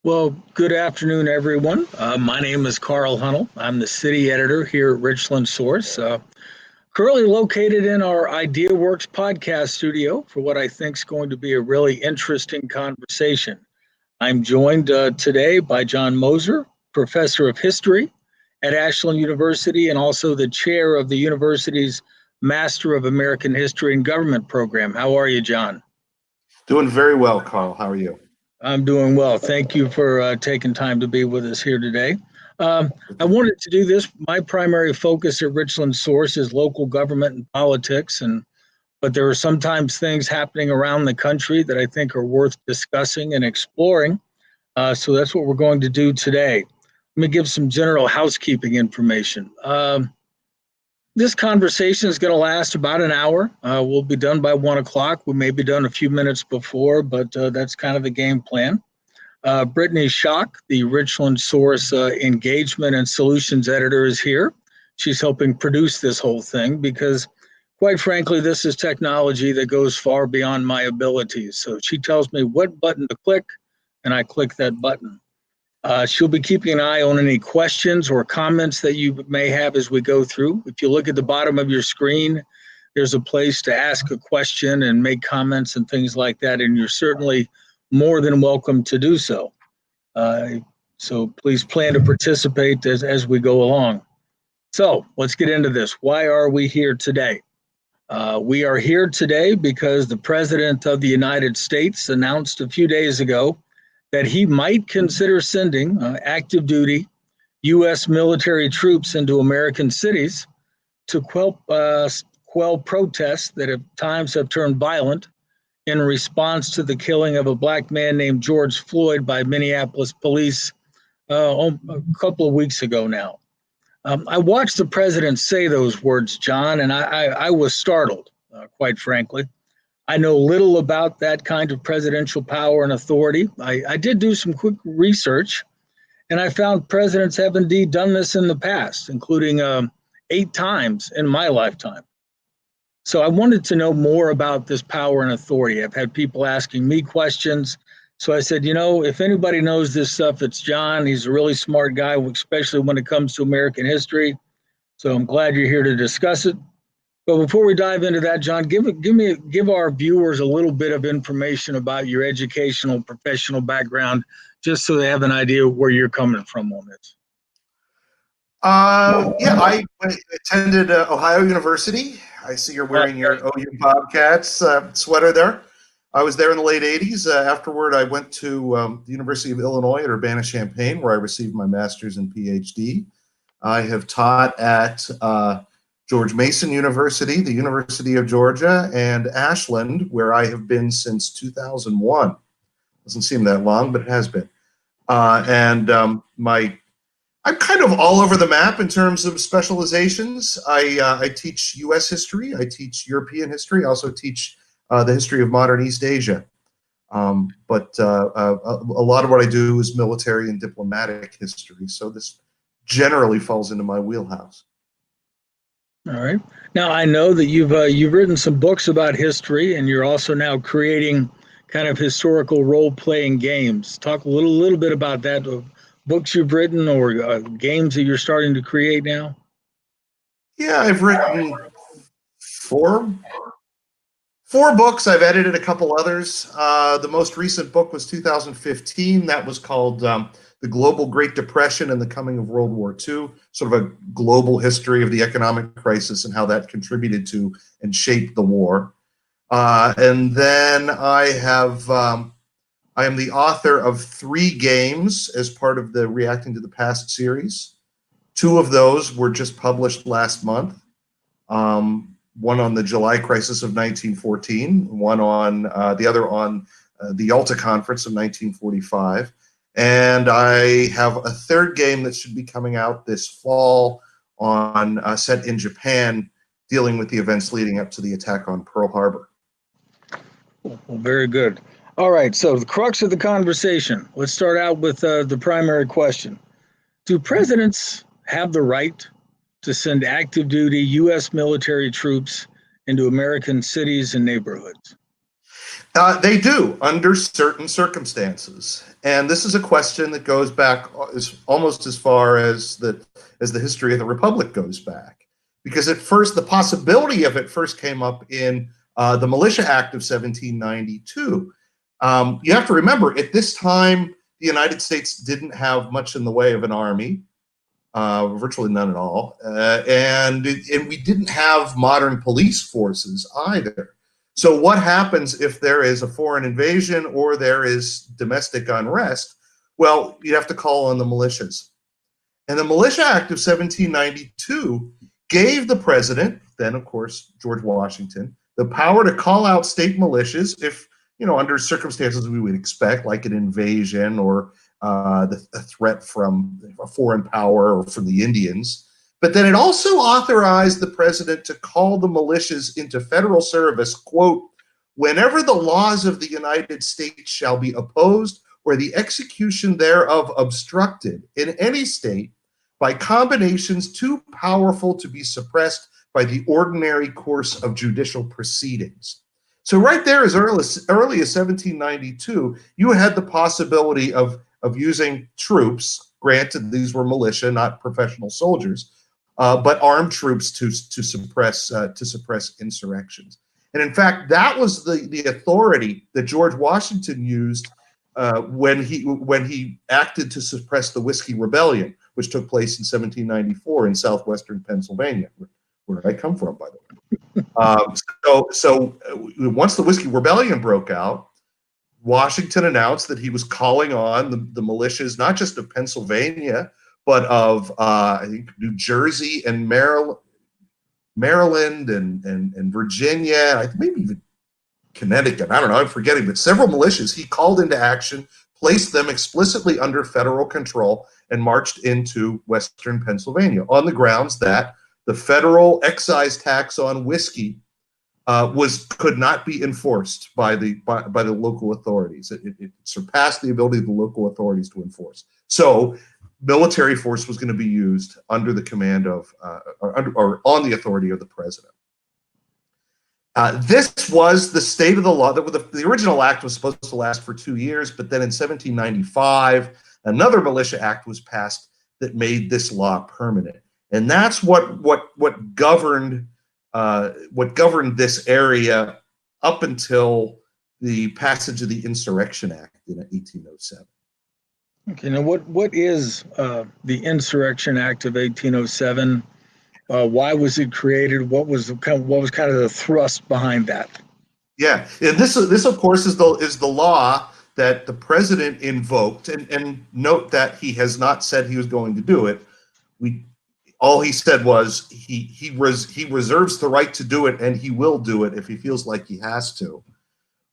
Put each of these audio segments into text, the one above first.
Well, good afternoon, everyone. My name is Carl Hunnell. I'm the city editor here at Richland Source, currently located in our IdeaWorks podcast studio for what I think is going to be a really interesting conversation. I'm joined today by John Moser, professor of history at Ashland University and also the chair of the university's Master of American History and Government program. How are you, John? Doing very well, Carl. How are you? I'm doing well. Thank you for taking time to be with us here today. I wanted to do this. My primary focus at Richland Source is local government and politics, but there are sometimes things happening around the country that I think are worth discussing and exploring. So that's what we're going to do today. Let me give some general housekeeping information. This conversation is going to last about an hour. We'll be done by 1 o'clock. We may be done a few minutes before, but that's kind of the game plan. Brittany Schock, the Richland Source engagement and solutions editor, is here. She's helping produce this whole thing because, quite frankly, this is technology that goes far beyond my abilities. So she tells me what button to click, and I click that button. She'll be keeping an eye on any questions or comments that you may have as we go through. If you look at the bottom of your screen, there's a place to ask a question and make comments and things like that, and you're certainly more than welcome to do so. So please plan to participate as we go along. So let's get into this. Why are we here today? We are here today because the President of the United States announced a few days ago that he might consider sending active duty U.S. military troops into American cities to quell protests that at times have turned violent in response to the killing of a black man named George Floyd by Minneapolis police a couple of weeks ago now. I watched the president say those words, John, and I was startled, quite frankly. I know little about that kind of presidential power and authority. I did do some quick research, and I found presidents have indeed done this in the past, including 8 times in my lifetime. So I wanted to know more about this power and authority. I've had people asking me questions. So I said, if anybody knows this stuff, it's John. He's a really smart guy, especially when it comes to American history. So I'm glad you're here to discuss it. But before we dive into that, John, give our viewers a little bit of information about your educational, professional background, just so they have an idea of where you're coming from on this. I attended Ohio University. I see you're wearing your OU Bobcats sweater there. I was there in the late 80s. Afterward, I went to the University of Illinois at Urbana-Champaign, where I received my master's and PhD. I have taught at George Mason University, the University of Georgia, and Ashland, where I have been since 2001. Doesn't seem that long, but it has been. I'm kind of all over the map in terms of specializations. I teach U.S. history. I teach European history. I also teach the history of modern East Asia. But a lot of what I do is military and diplomatic history. So this generally falls into my wheelhouse. All right. Now, I know that you've written some books about history, and you're also now creating kind of historical role-playing games. Talk a little bit about that, books you've written or games that you're starting to create now. Yeah, I've written four books. I've edited a couple others. The most recent book was 2015. That was called The Global Great Depression and the Coming of World War II, sort of a global history of the economic crisis and how that contributed to and shaped the war. And then I am the author of 3 games as part of the Reacting to the Past series. 2 of those were just published last month. One on the July crisis of 1914, one on the other on the Yalta Conference of 1945. And I have a 3rd game that should be coming out this fall on set in Japan, dealing with the events leading up to the attack on Pearl Harbor. Well, very good. All right, so the crux of the conversation. Let's start out with the primary question. Do presidents have the right to send active duty U.S. military troops into American cities and neighborhoods? They do under certain circumstances, and this is a question that goes back almost as far as the history of the Republic goes back. Because at first, the possibility of it first came up in the Militia Act of 1792. You have to remember, at this time, the United States didn't have much in the way of an army, virtually none at all, and we didn't have modern police forces either. So what happens if there is a foreign invasion or there is domestic unrest? Well, you have to call on the militias. And the Militia Act of 1792 gave the president, then of course George Washington, the power to call out state militias if, under circumstances we would expect, like an invasion or a threat from a foreign power or from the Indians. But then it also authorized the president to call the militias into federal service, quote, whenever the laws of the United States shall be opposed or the execution thereof obstructed in any state by combinations too powerful to be suppressed by the ordinary course of judicial proceedings. So right there, as early as 1792, you had the possibility of using troops. Granted, these were militia, not professional soldiers, but armed troops to suppress insurrections. And in fact, that was the authority that George Washington used when he acted to suppress the Whiskey Rebellion, which took place in 1794 in southwestern Pennsylvania, where I come from, by the way. So once the Whiskey Rebellion broke out, Washington announced that he was calling on the militias, not just of Pennsylvania, but of I think New Jersey and Maryland and Virginia, maybe even Connecticut. I don't know, I'm forgetting, but several militias he called into action, placed them explicitly under federal control, and marched into western Pennsylvania on the grounds that the federal excise tax on whiskey could not be enforced by the local authorities. It surpassed the ability of the local authorities to enforce. So military force was going to be used under the command of or on the authority of the president. This was the state of the law. The original act was supposed to last for 2 years, but then in 1795, another Militia Act was passed that made this law permanent, and that's what governed this area up until the passage of the Insurrection Act in 1807. Okay, now what is the Insurrection Act of 1807? Why was it created? What was kind of the thrust behind that? Yeah, and this of course is the law that the president invoked, and note that he has not said he was going to do it. All he said was he reserves the right to do it, and he will do it if he feels like he has to.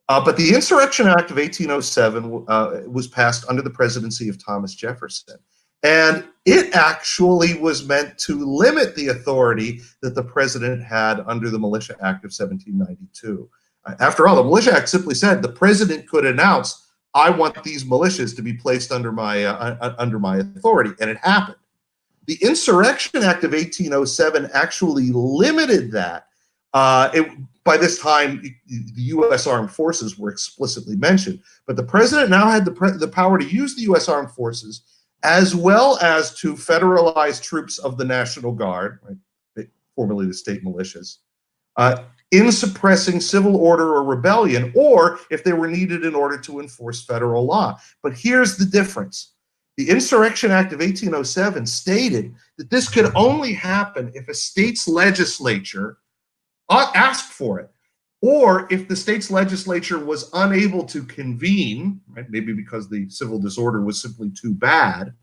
But the Insurrection Act of 1807 was passed under the presidency of Thomas Jefferson. And it actually was meant to limit the authority that the president had under the Militia Act of 1792. After all, the Militia Act simply said the president could announce, I want these militias to be placed under my authority, and it happened. The Insurrection Act of 1807 actually limited that. By this time, the U.S. Armed Forces were explicitly mentioned, but the president now had the power to use the U.S. Armed Forces as well as to federalize troops of the National Guard, right, formerly the state militias, in suppressing civil order or rebellion, or if they were needed in order to enforce federal law. But here's the difference. The Insurrection Act of 1807 stated that this could only happen if a state's legislature asked for it, or if the state's legislature was unable to convene, right, maybe because the civil disorder was simply too bad,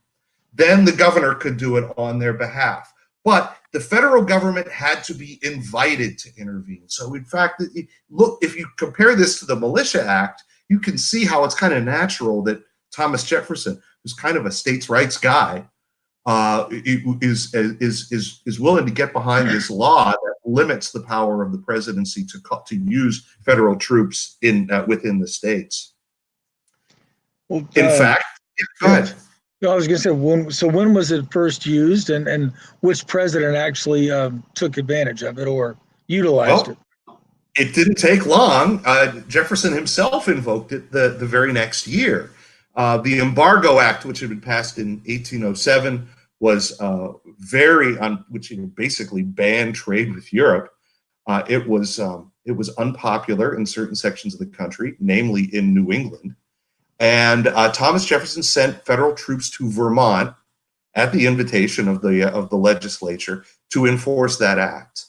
then the governor could do it on their behalf. But the federal government had to be invited to intervene. So in fact, look, if you compare this to the Militia Act, you can see how it's kind of natural that Thomas Jefferson, who's kind of a states' rights guy, is willing to get behind this law that limits the power of the presidency to use federal troops within the states. Well, in fact, go ahead. I was going to say, when was it first used, and which president actually took advantage of it or utilized it? It didn't take long. Jefferson himself invoked it the very next year. The Embargo Act, which had been passed in 1807, was which basically banned trade with Europe. It was unpopular in certain sections of the country, namely in New England. And Thomas Jefferson sent federal troops to Vermont at the invitation of the legislature to enforce that act.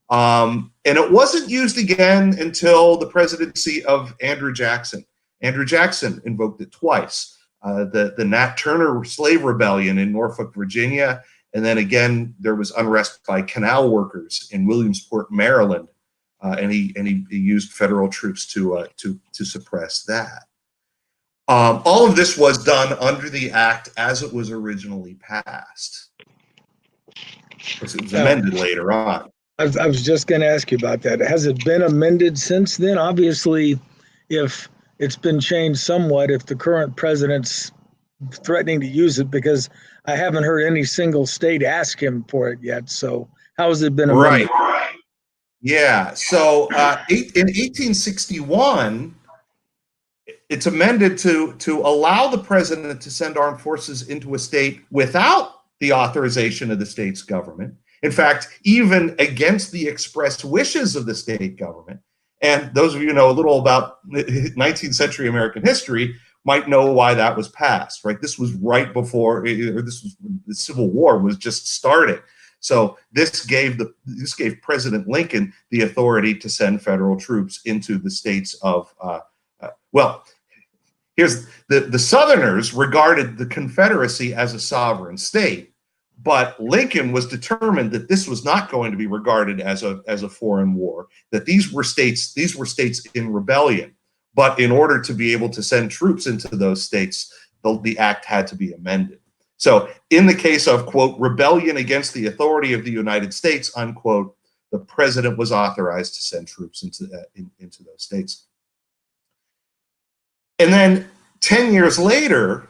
And it wasn't used again until the presidency of Andrew Jackson. Andrew Jackson invoked it twice. The Nat Turner slave rebellion in Norfolk, Virginia, and then again there was unrest by canal workers in Williamsport, Maryland, and he used federal troops to suppress that. All of this was done under the act as it was originally passed. Of course, it was amended later on. I was just going to ask you about that. Has it been amended since then? Obviously, if it's been changed somewhat, if the current president's threatening to use it, because I haven't heard any single state ask him for it yet. So how has it been amended? Right. Yeah. So in 1861, it's amended to allow the president to send armed forces into a state without the authorization of the state's government. In fact, even against the express wishes of the state government. And those of you who know a little about 19th century American history might know why that was passed, right? This was right before, or this was the Civil War was just starting. So this gave President Lincoln the authority to send federal troops into the states of, here's the Southerners regarded the Confederacy as a sovereign state. But Lincoln was determined that this was not going to be regarded as a foreign war, that these were states in rebellion. But in order to be able to send troops into those states, the act had to be amended. So in the case of, quote, rebellion against the authority of the United States, unquote, the president was authorized to send troops into those states. And then 10 years later,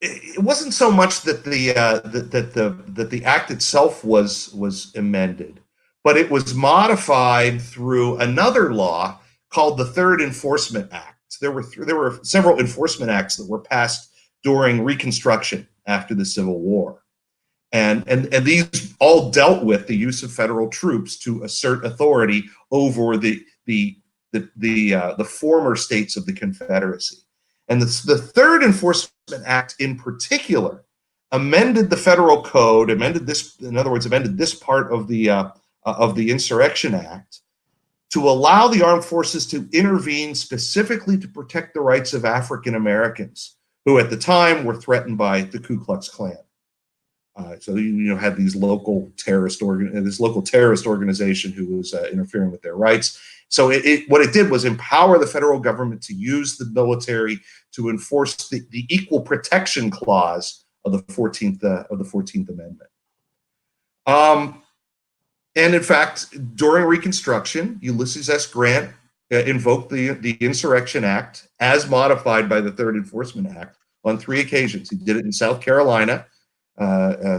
it wasn't so much that the act itself was amended, but it was modified through another law called the Third Enforcement Act. There were several enforcement acts that were passed during Reconstruction after the Civil War, and these all dealt with the use of federal troops to assert authority over the former states of the Confederacy. And the Third Enforcement Act in particular amended the federal code, amended this part of the Insurrection Act to allow the armed forces to intervene specifically to protect the rights of African Americans, who at the time were threatened by the Ku Klux Klan. So you had this local terrorist organization who was interfering with their rights. So what it did was empower the federal government to use the military to enforce the Equal Protection Clause of the 14th Amendment. And in fact, during Reconstruction, Ulysses S. Grant invoked the Insurrection Act as modified by the Third Enforcement Act on 3 occasions. He did it in South Carolina,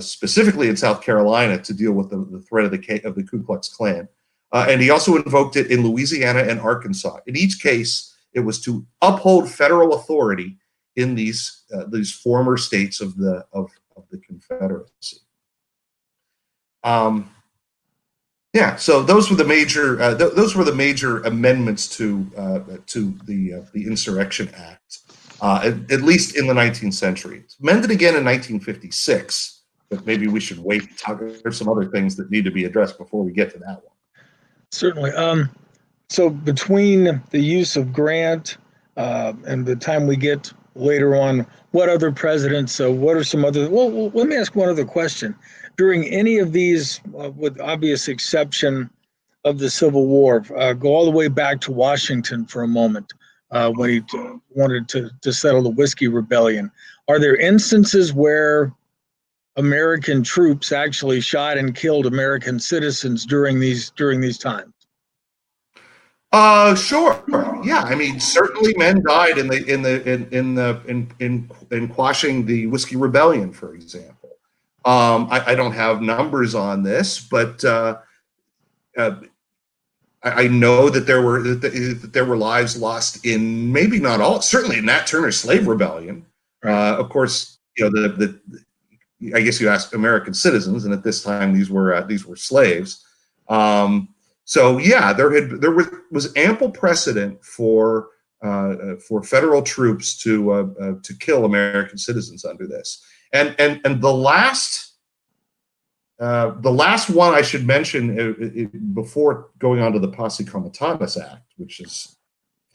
specifically in South Carolina to deal with the threat of the Ku Klux Klan. And he also invoked it in Louisiana and Arkansas. In each case, it was to uphold federal authority in these former states of the Confederacy. So those were the major amendments to the Insurrection Act, at least in the 19th century. It's amended again in 1956, but maybe we should wait. There's some other things that need to be addressed before we get to that one. Certainly. So between the use of Grant and the time we get later on, what other presidents, what are some other, well, let me ask one other question. During any of these, with obvious exception of the Civil War, go all the way back to Washington for a moment when he wanted to settle the Whiskey Rebellion. Are there instances where American troops actually shot and killed American citizens during these times? Sure. Yeah, I mean, certainly men died in quashing the Whiskey Rebellion, for example. I don't have numbers on this, but I know that there were lives lost in, maybe not all, certainly in Nat Turner's slave rebellion. Right. Of course, I guess you asked American citizens, and at this time these were slaves. So yeah, there was ample precedent for federal troops to kill American citizens under this. And the last one I should mention before going on to the Posse Comitatus Act, which is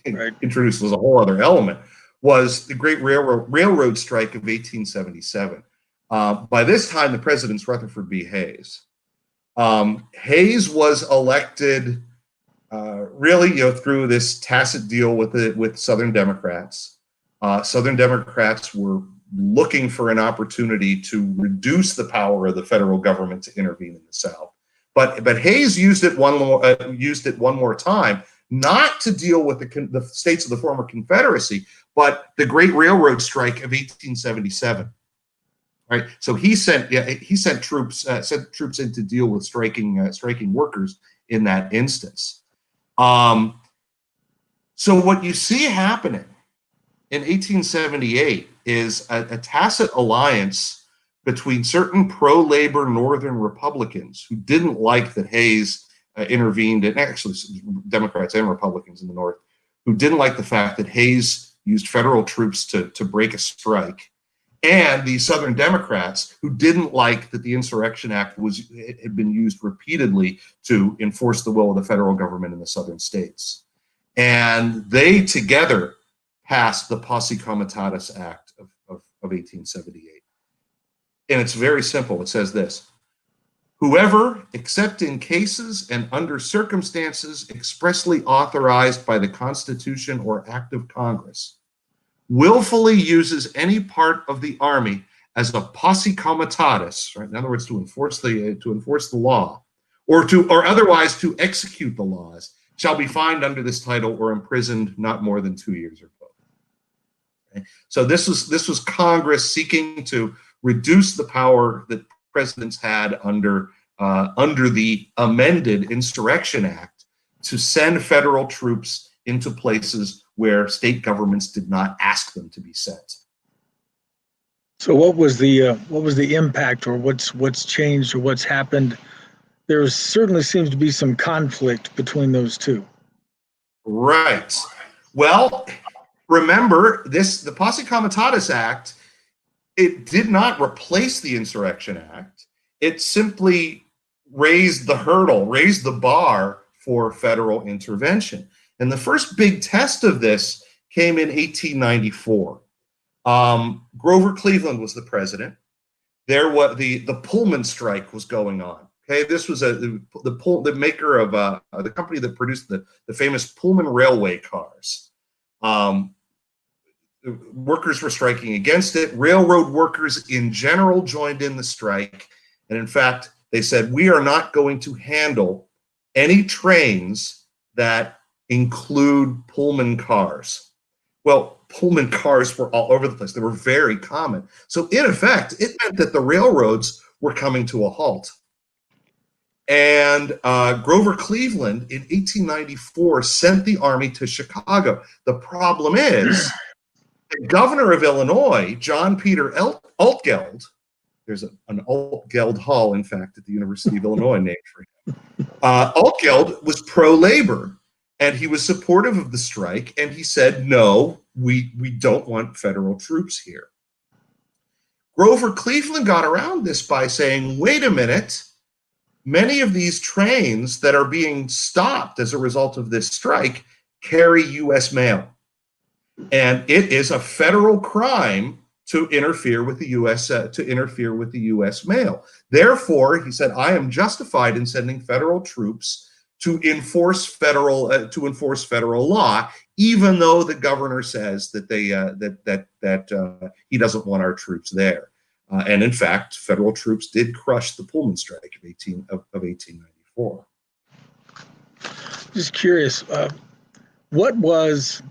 Right. introduced as a whole other element, was the Great Railroad Strike of 1877. By this time, the president's Rutherford B. Hayes. Hayes was elected really, through this tacit deal with Southern Democrats. Southern Democrats were looking for an opportunity to reduce the power of the federal government to intervene in the South. But Hayes used it one more time, not to deal with the states of the former Confederacy, but the Great Railroad Strike of 1877. Right. So he sent troops in to deal with striking workers in that instance. So what you see happening in 1878 is a tacit alliance between certain pro-labor Northern Republicans who didn't like that Hayes intervened, and actually Democrats and Republicans in the North, who didn't like the fact that Hayes used federal troops to break a strike, and the Southern Democrats who didn't like that the Insurrection Act had been used repeatedly to enforce the will of the federal government in the Southern states. And they together passed the Posse Comitatus Act of 1878. And it's very simple. It says this: whoever, except in cases and under circumstances expressly authorized by the Constitution or Act of Congress, willfully uses any part of the army as a posse comitatus, right? In other words, to enforce the law, or otherwise to execute the laws, shall be fined under this title or imprisoned not more than 2 years or both. Okay? So this was Congress seeking to reduce the power that presidents had under the amended Insurrection Act to send federal troops into places where state governments did not ask them to be sent. So what was the impact, or what's changed, or what's happened? There certainly seems to be some conflict between those two. Right. Well, remember the Posse Comitatus Act, it did not replace the Insurrection Act. It simply raised the bar for federal intervention. And the first big test of this came in 1894. Grover Cleveland was the president. There was the Pullman Strike was going on. Okay, this was the maker of the company that produced the famous Pullman railway cars. Workers were striking against it. Railroad workers in general joined in the strike, and in fact, they said, we are not going to handle any trains that include Pullman cars. Well, Pullman cars were all over the place. They were very common. So in effect, it meant that the railroads were coming to a halt. And Grover Cleveland in 1894 sent the army to Chicago. The problem is, the governor of Illinois, John Peter Altgeld, there's an Altgeld Hall, in fact, at the University of Illinois named for him. Altgeld was pro-labor, and he was supportive of the strike, and he said, no, we don't want federal troops here. Grover Cleveland got around this by saying, wait a minute, many of these trains that are being stopped as a result of this strike carry U.S. mail. And it is a federal crime to interfere with the U.S. mail. Therefore, he said, I am justified in sending federal troops to enforce federal law, even though the governor says that he doesn't want our troops there. And in fact, federal troops did crush the Pullman Strike of 1894. Just curious, what was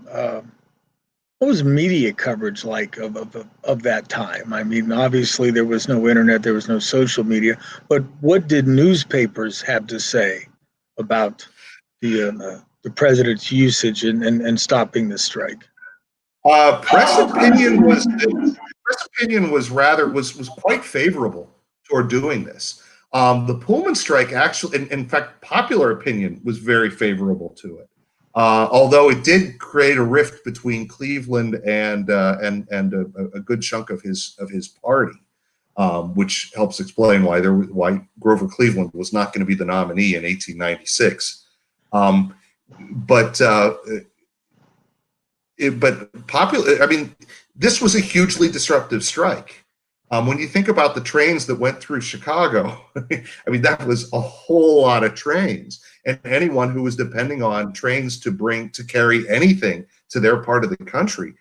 media coverage like of that time? I mean, obviously there was no internet, there was no social media, but what did newspapers have to say about the president's usage and stopping the strike? Press opinion was quite favorable toward doing this. The Pullman Strike actually, in fact, popular opinion was very favorable to it. Although it did create a rift between Cleveland and a good chunk of his party, which helps explain why Grover Cleveland was not going to be the nominee in 1896. But popular. I mean, this was a hugely disruptive strike. When you think about the trains that went through Chicago, I mean, that was a whole lot of trains, and anyone who was depending on trains to carry anything to their part of the country,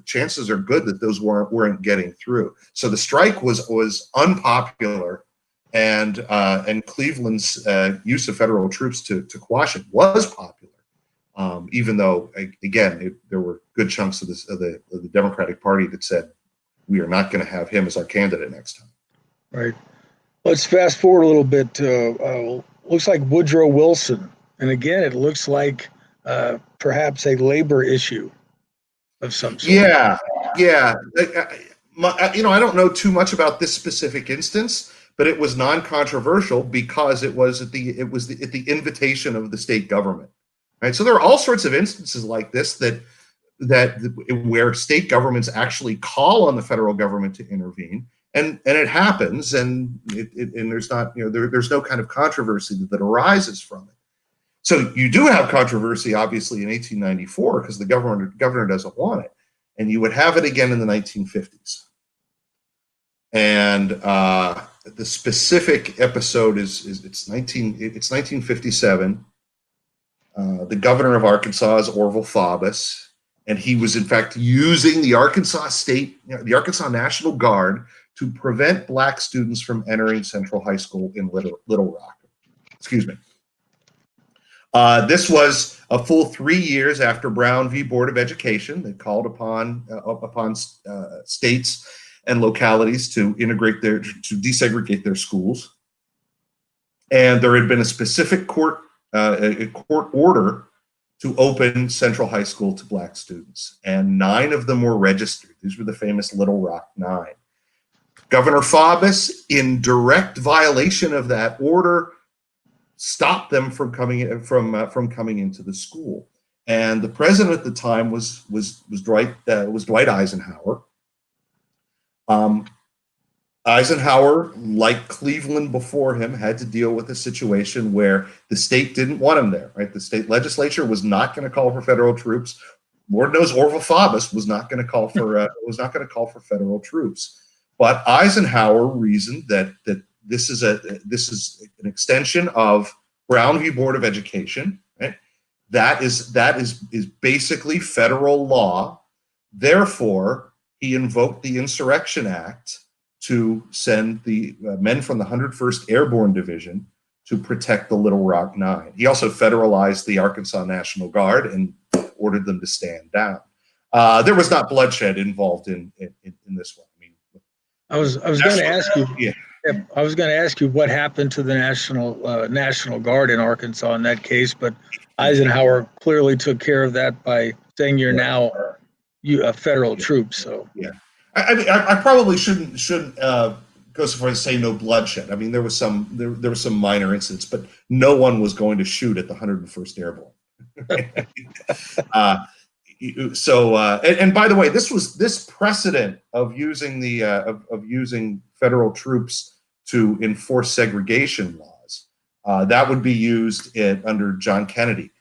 chances are good that those weren't getting through. So the strike was unpopular, and Cleveland's use of federal troops to quash it was popular. Even though, again, there were good chunks of the Democratic Party that said, we are not going to have him as our candidate next time. Right. Let's fast forward a little bit. Looks like Woodrow Wilson. And again, it looks like perhaps a labor issue of some sort. Yeah. I don't know too much about this specific instance, but it was non-controversial because it was at the invitation of the state government. Right. So there are all sorts of instances like this that where state governments actually call on the federal government to intervene, and it happens, and there's not, there's no kind of controversy that arises from it. So you do have controversy, obviously, in 1894 because the governor doesn't want it, and you would have it again in the 1950s. And the specific episode is 1957. The governor of Arkansas is Orville Faubus, and he was in fact using the Arkansas National Guard to prevent black students from entering Central High School in Little Rock. Excuse me. This was a full 3 years after Brown v. Board of Education that called upon states and localities to desegregate their schools, and there had been a specific court order to open Central High School to black students, and 9 of them were registered. These were the famous Little Rock 9. Governor Faubus, in direct violation of that order, stopped them from coming into the school. And the president at the time was Dwight Eisenhower. Eisenhower, like Cleveland before him, had to deal with a situation where the state didn't want him there. Right, the state legislature was not going to call for federal troops. Lord knows Orville Faubus was not going to call for federal troops. But Eisenhower reasoned that this is an extension of Brown v. Board of Education. Right, that is basically federal law. Therefore, he invoked the Insurrection Act to send the men from the 101st Airborne Division to protect the Little Rock 9. He also federalized the Arkansas National Guard and ordered them to stand down. There was not bloodshed involved in this one. I mean, I was going to ask you. Yeah. I was going to ask you what happened to the National Guard in Arkansas in that case, but Eisenhower clearly took care of that by saying you're now federal troops. So yeah. I mean, I probably shouldn't go so far as to say no bloodshed. I mean, there was some minor incidents, but no one was going to shoot at the 101st Airborne. And by the way, this precedent of using using federal troops to enforce segregation laws that would be used under John Kennedy.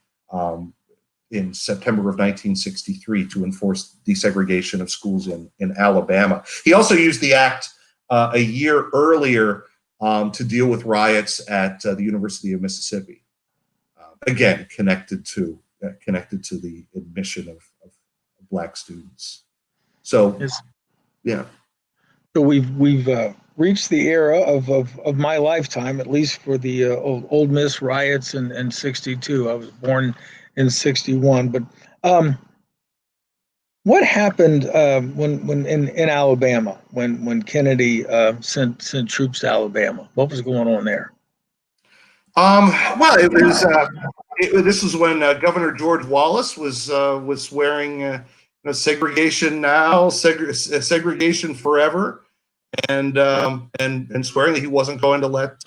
In September of 1963 to enforce desegregation of schools in Alabama. He also used the act a year earlier to deal with riots at the University of Mississippi. Again, connected to the admission of black students. So, yes. Yeah. So we've reached the era of my lifetime, at least for the Old Miss riots in '62. I was born in '61, but what happened when in Alabama when Kennedy sent troops to Alabama? What was going on there? Well, it was. This was when Governor George Wallace was swearing, segregation now, segregation forever, and swearing that he wasn't going to let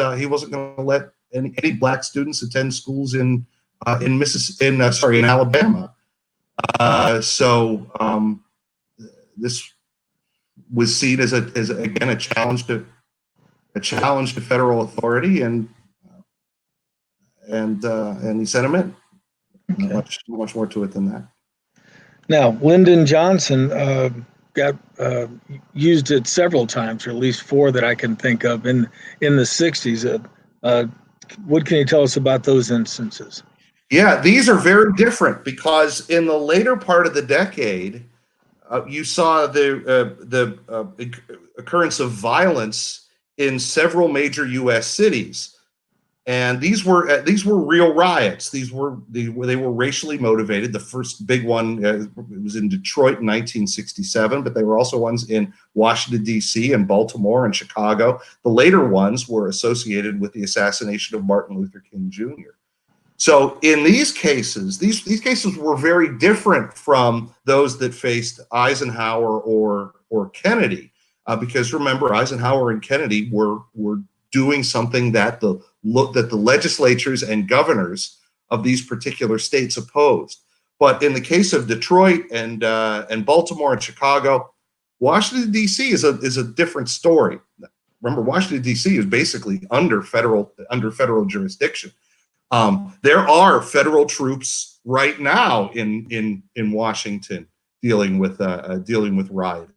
any black students attend schools in Alabama. So this was seen as again a challenge to federal authority and the sentiment. Okay. Not much more to it than that. Now, Lyndon Johnson got used it several times, or at least four that I can think of in the 60s. What can you tell us about those instances? Yeah, these are very different because in the later part of the decade, you saw the occurrence of violence in several major U.S. cities, and these were real riots. They were racially motivated. The first big one it was in Detroit in 1967, but there were also ones in Washington D.C. and Baltimore and Chicago. The later ones were associated with the assassination of Martin Luther King Jr. So in these cases, these cases were very different from those that faced Eisenhower or Kennedy, because remember, Eisenhower and Kennedy were doing something that the legislatures and governors of these particular states opposed. But in the case of Detroit and Baltimore and Chicago, Washington D.C. is a different story. Remember, Washington D.C. is basically under federal jurisdiction. There are federal troops right now in Washington dealing with rioting,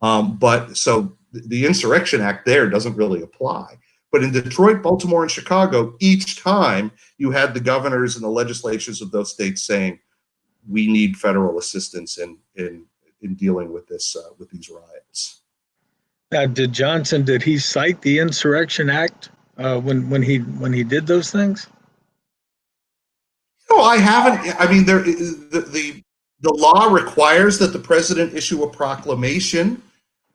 but so the Insurrection Act there doesn't really apply. But in Detroit, Baltimore, and Chicago, each time you had the governors and the legislatures of those states saying, "We need federal assistance in dealing with these riots." Now, did he cite the Insurrection Act when he did those things? No, I haven't. I mean, the law requires that the president issue a proclamation.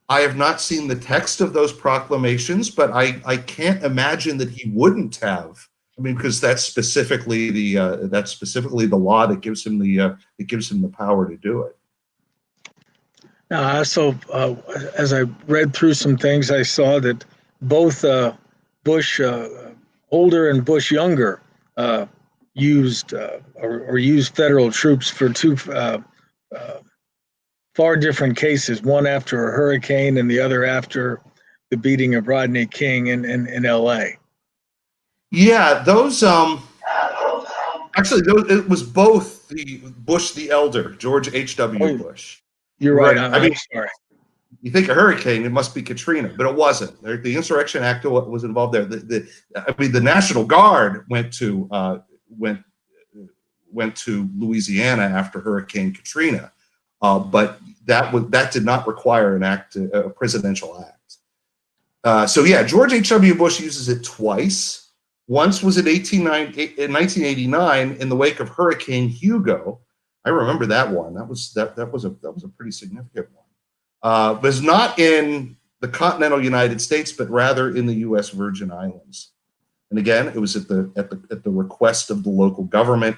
I have not seen the text of those proclamations, but I can't imagine that he wouldn't have. I mean, because that's specifically the law that gives him the power to do it. Now, also, as I read through some things, I saw that both Bush older and Bush younger used federal troops for two far different cases, one after a hurricane and the other after the beating of Rodney King in L.A. Yeah, those actually, it was both the Bush the elder, George H.W. Bush. You're right. I'm sorry. You think a hurricane, it must be Katrina, but it wasn't. The Insurrection Act was involved there. The National Guard went to Louisiana after Hurricane Katrina, but that did not require a presidential act. So yeah, George H.W. Bush uses it twice. Once was in 1989 in the wake of Hurricane Hugo. I remember that one. That was a pretty significant one. But it's not in the continental United States, but rather in the U.S. Virgin Islands. And again, it was at the request of the local government.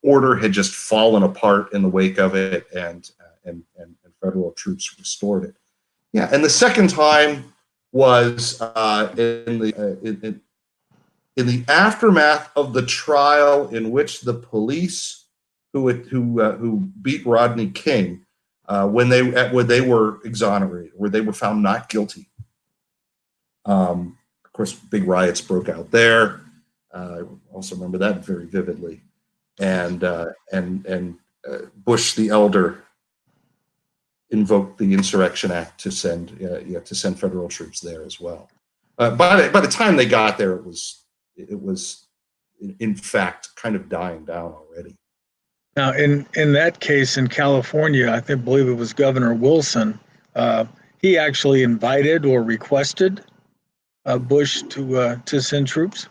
Order had just fallen apart in the wake of it, and federal troops restored it. Yeah, and the second time was in the aftermath of the trial in which the police who beat Rodney King, when they were exonerated, where they were found not guilty. Of course, big riots broke out there. I also remember that very vividly. And Bush the elder invoked the Insurrection Act to send federal troops there as well. By the time they got there, it was in fact kind of dying down already. Now, in that case in California, I believe it was Governor Wilson. He actually invited or requested Bush to send troops.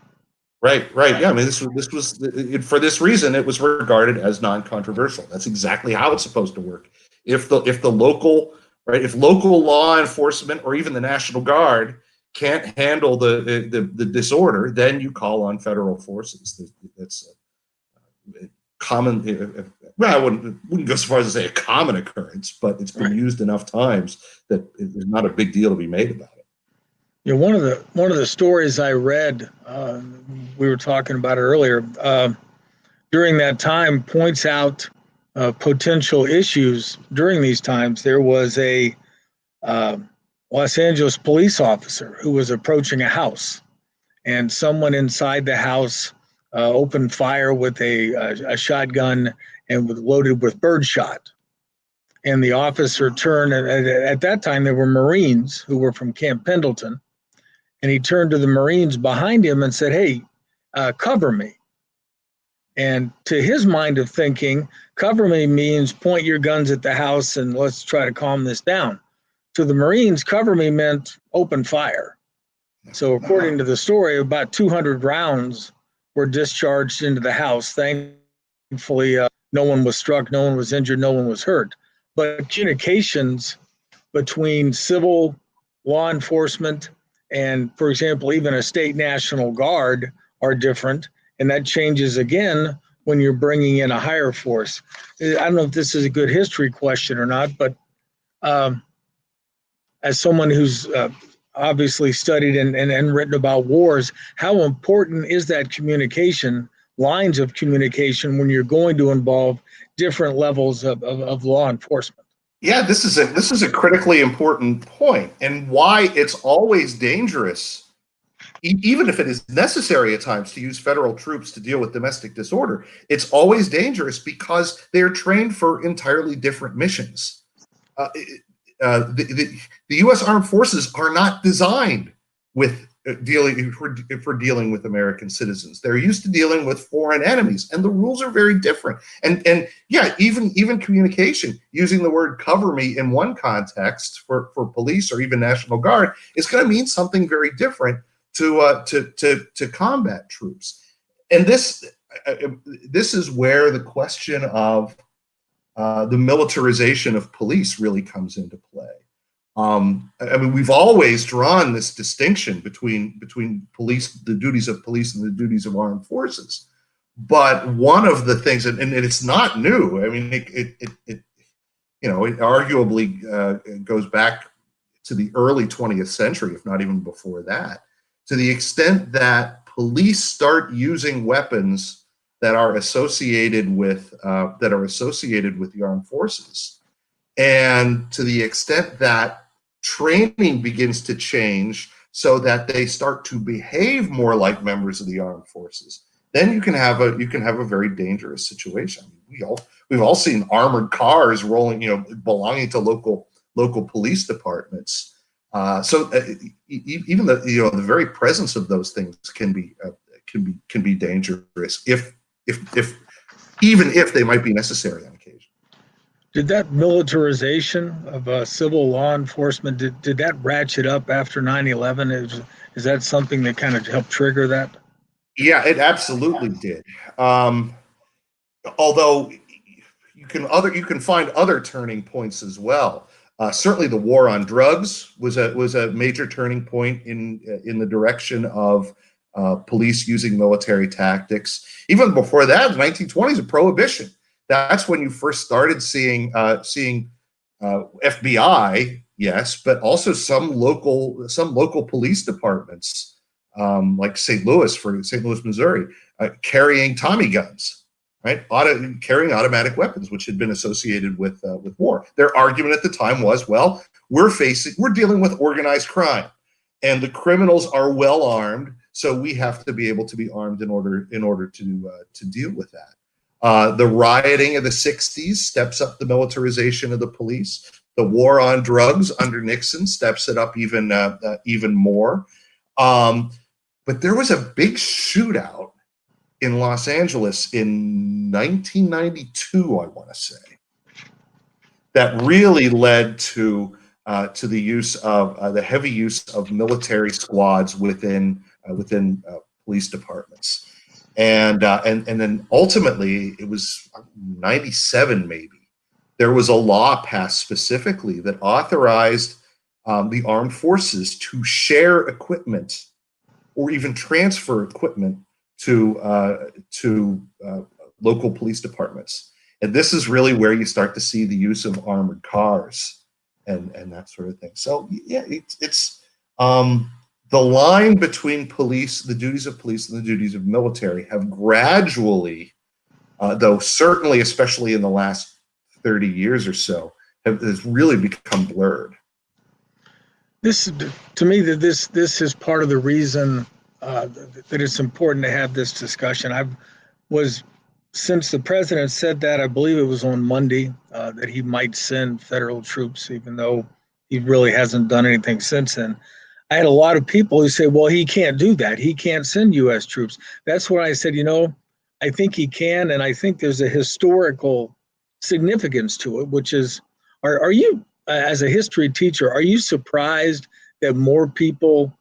Right. Yeah, I mean, this was for this reason it was regarded as non-controversial. That's exactly how it's supposed to work. If local law enforcement or even the National Guard can't handle the disorder, then you call on federal forces. That's a common. Well, I wouldn't go so far as to say a common occurrence, but it's been used enough times that there's not a big deal to be made about it. You know, one of the stories I read, we were talking about it earlier, during that time points out potential issues during these times. There was a Los Angeles police officer who was approaching a house, and someone inside the house opened fire with a shotgun and was loaded with birdshot. And the officer turned, and at that time there were Marines who were from Camp Pendleton, and he turned to the Marines behind him and said, "Hey, cover me." And to his mind of thinking, cover me means point your guns at the house and let's try to calm this down. To the Marines, cover me meant open fire. So according to the story, about 200 rounds were discharged into the house. Thankfully, no one was struck, no one was injured, no one was hurt. But communications between civil law enforcement and, for example, even a state National Guard are different. And that changes again when you're bringing in a higher force. I don't know if this is a good history question or not, but as someone who's obviously studied and written about wars, how important is that communication, lines of communication, when you're going to involve different levels of law enforcement? Yeah, this is a critically important point, and why it's always dangerous, even if it is necessary at times to use federal troops to deal with domestic disorder. It's always dangerous because they're trained for entirely different missions. The U.S. Armed Forces are not designed with for dealing with American citizens. They're used to dealing with foreign enemies, and the rules are very different. And yeah, even communication, using the word "cover me" in one context for police or even National Guard is going to mean something very different to combat troops. And this is where the question of the militarization of police really comes into play. I mean, we've always drawn this distinction between police, the duties of police, and the duties of armed forces. But one of the things, and it's not new. I mean, it arguably goes back to the early 20th century, if not even before that. To the extent that police start using weapons that are associated with the armed forces, and to the extent that training begins to change so that they start to behave more like members of the armed forces, then you can have a very dangerous situation. We've all seen armored cars rolling, belonging to local police departments. So even the very presence of those things can be dangerous even if they might be necessary on occasion. Did that militarization of civil law enforcement, did that ratchet up after 9/11? Is that something that kind of helped trigger that? Yeah, it absolutely did. Although you can find other turning points as well. Certainly, the war on drugs was a major turning point in the direction of police using military tactics. Even before that, the 1920s, of prohibition. That's when you first started seeing FBI, yes, but also some local police departments, like St. Louis, Missouri, carrying Tommy guns, right? Carrying automatic weapons, which had been associated with war. Their argument at the time was, well, we're dealing with organized crime, and the criminals are well armed, so we have to be able to be armed in order to deal with that. The rioting of the 60s steps up the militarization of the police. The war on drugs under Nixon steps it up even more. But there was a big shootout in Los Angeles in 1992, I want to say, that really led to the use of the heavy use of military squads within police departments. And then ultimately, it was 97 maybe, there was a law passed specifically that authorized the armed forces to share equipment or even transfer equipment to local police departments. And this is really where you start to see the use of armored cars and that sort of thing. So yeah, it's the line between police, the duties of police and the duties of military have gradually, though certainly, especially in the last 30 years or so, has really become blurred. This, to me, that this is part of the reason that it's important to have this discussion. Since the president said that, I believe it was on Monday, that he might send federal troops, even though he really hasn't done anything since then. I had a lot of people who say, well, he can't do that. He can't send U.S. troops. That's when I said, I think he can, and I think there's a historical significance to it, which is, are you, as a history teacher, are you surprised that more people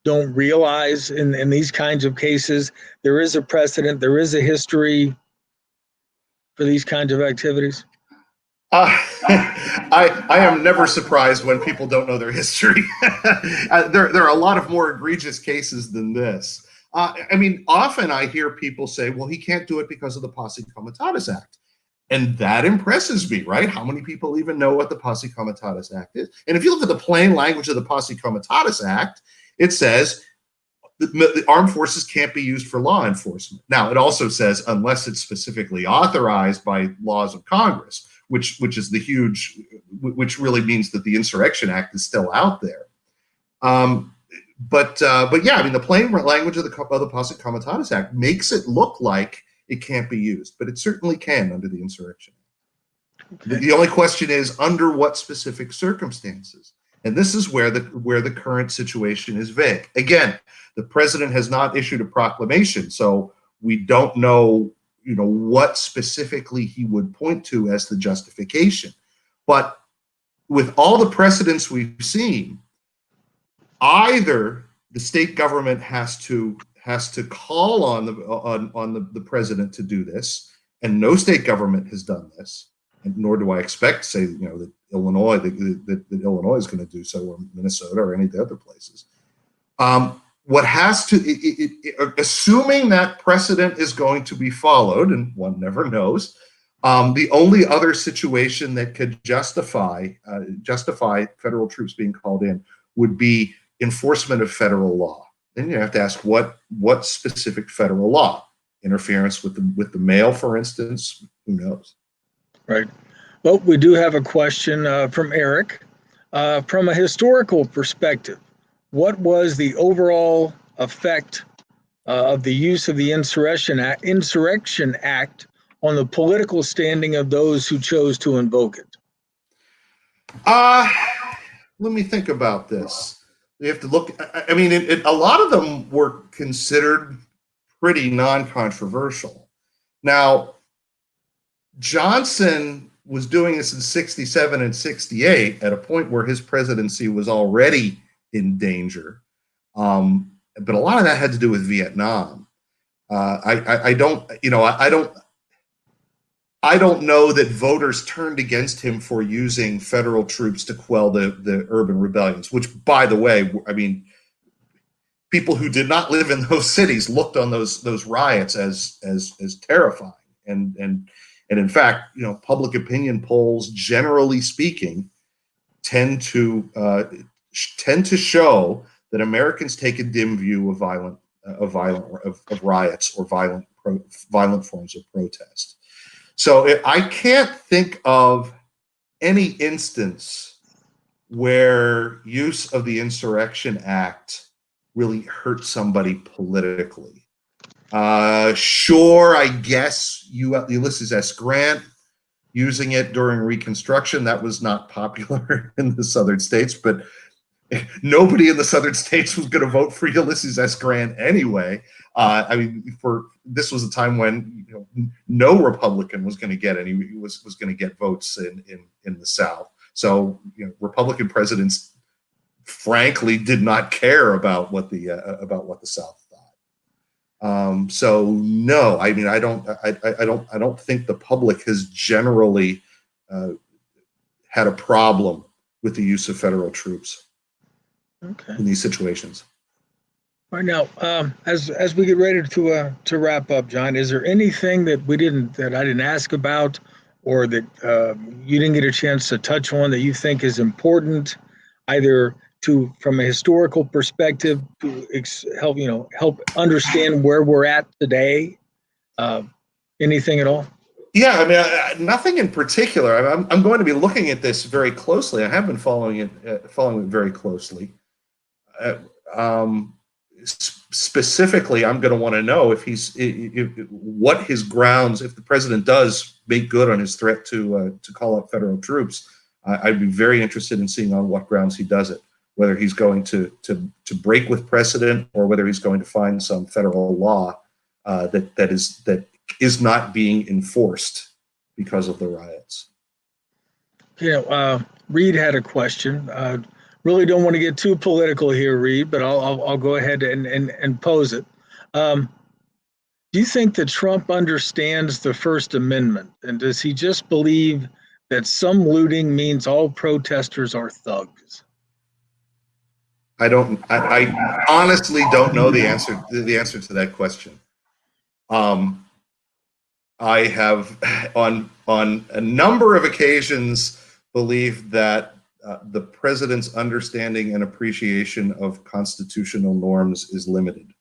don't realize in these kinds of cases there is a precedent, there is a history for these kinds of activities? I am never surprised when people don't know their history. There are a lot of more egregious cases than this. I mean, often I hear people say, well, he can't do it because of the Posse Comitatus Act. And that impresses me, right? How many people even know what the Posse Comitatus Act is? And if you look at the plain language of the Posse Comitatus Act, it says the armed forces can't be used for law enforcement. Now, it also says unless it's specifically authorized by laws of Congress, which is which really means that the Insurrection Act is still out there. But yeah, I mean, the plain language of the Posse Comitatus Act makes it look like it can't be used, but it certainly can under the Insurrection Act. Okay. The only question is under what specific circumstances, and this is where the current situation is vague. Again, the president has not issued a proclamation, so we don't know, what specifically he would point to as the justification. But with all the precedents we've seen, either the state government has to call on the president to do this, and no state government has done this, and nor do I expect, say, that Illinois that Illinois is going to do so, or Minnesota, or any of the other places. What has to, assuming that precedent is going to be followed, and one never knows, the only other situation that could justify federal troops being called in would be enforcement of federal law. Then you have to ask what specific federal law? Interference with the mail, for instance. Who knows? Right. Well, we do have a question from Eric. From a historical perspective, what was the overall effect of the use of the Insurrection Act on the political standing of those who chose to invoke it? Let me think about this. We have to look. I mean, a lot of them were considered pretty non-controversial. Now, Johnson was doing this in 67 and 68 at a point where his presidency was already in danger. But a lot of that had to do with Vietnam. I don't know that voters turned against him for using federal troops to quell the urban rebellions, which, by the way, I mean, people who did not live in those cities looked on those riots as terrifying. And in fact, public opinion polls, generally speaking, tend to show that Americans take a dim view of riots or violent forms of protest. So I can't think of any instance where use of the Insurrection Act really hurt somebody politically. Sure, I guess Ulysses S. Grant using it during Reconstruction, that was not popular in the southern states, but nobody in the southern states was going to vote for Ulysses S. Grant anyway. I mean, this was a time when no Republican was going to get was going to get votes in the South. So Republican presidents, frankly, did not care about what the South thought. So no, I mean, I don't think the public has generally had a problem with the use of federal troops. Okay. in these situations. All right, now, as we get ready to wrap up, John, is there anything that I didn't ask about, or that you didn't get a chance to touch on that you think is important, either from a historical perspective to help understand where we're at today? Anything at all? Yeah, I mean, nothing in particular. I'm going to be looking at this very closely. I have been following it very closely. Specifically, I'm going to want to know if what his grounds, if the president does make good on his threat to call up federal troops. I'd be very interested in seeing on what grounds he does it, whether he's going to break with precedent or whether he's going to find some federal law that is not being enforced because of the riots. Reed had a question. Really don't want to get too political here, Reed, but I'll go ahead and pose it. Do you think that Trump understands the First Amendment, and does he just believe that some looting means all protesters are thugs? I honestly don't know the answer to that question. I have on a number of occasions believed that the president's understanding and appreciation of constitutional norms is limited,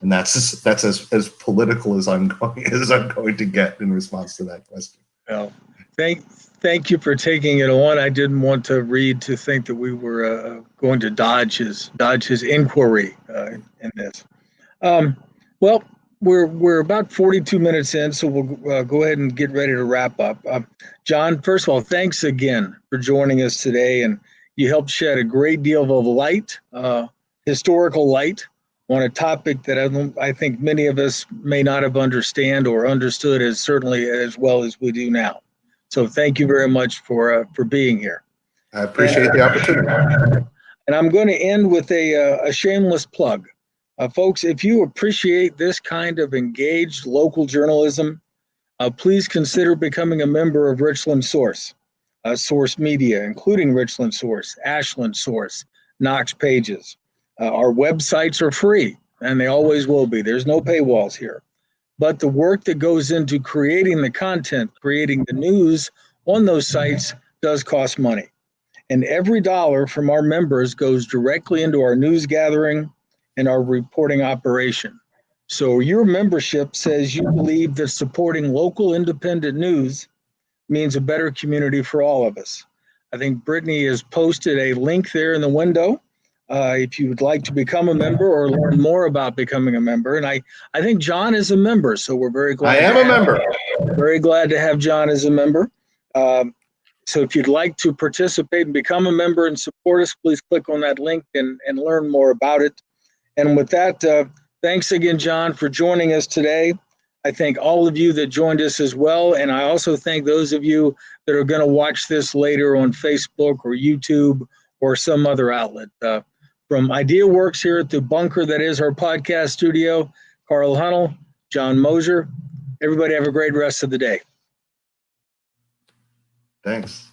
and that's as political as I'm going to get in response to that question. Well, thank you for taking it on. I didn't want to Reed to think that we were going to dodge his inquiry in this. Well, we're about 42 minutes in, so we'll go ahead and get ready to wrap up. John, first of all, thanks again for joining us today, and you helped shed a great deal of light, historical light, on a topic that I think many of us may not have understood as well as we do now. So thank you very much for being here. I appreciate the opportunity. And I'm going to end with a shameless plug. Folks, if you appreciate this kind of engaged local journalism, please consider becoming a member of Richland Source, Source Media, including Richland Source, Ashland Source, Knox Pages. Our websites are free, and they always will be. There's no paywalls here. But the work that goes into creating the content, creating the news on those sites does cost money. And every dollar from our members goes directly into our news gathering and our reporting operation. So your membership says you believe that supporting local independent news means a better community for all of us. I think Brittany has posted a link there in the window if you would like to become a member or learn more about becoming a member. And I think John is a member, so we're very glad. I am a member. Very glad to have John as a member. So if you'd like to participate and become a member and support us, please click on that link and learn more about it. And with that, thanks again, John, for joining us today. I thank all of you that joined us as well. And I also thank those of you that are going to watch this later on Facebook or YouTube or some other outlet. From IdeaWorks here at the bunker that is our podcast studio, Carl Hunnell, John Moser. Everybody have a great rest of the day. Thanks.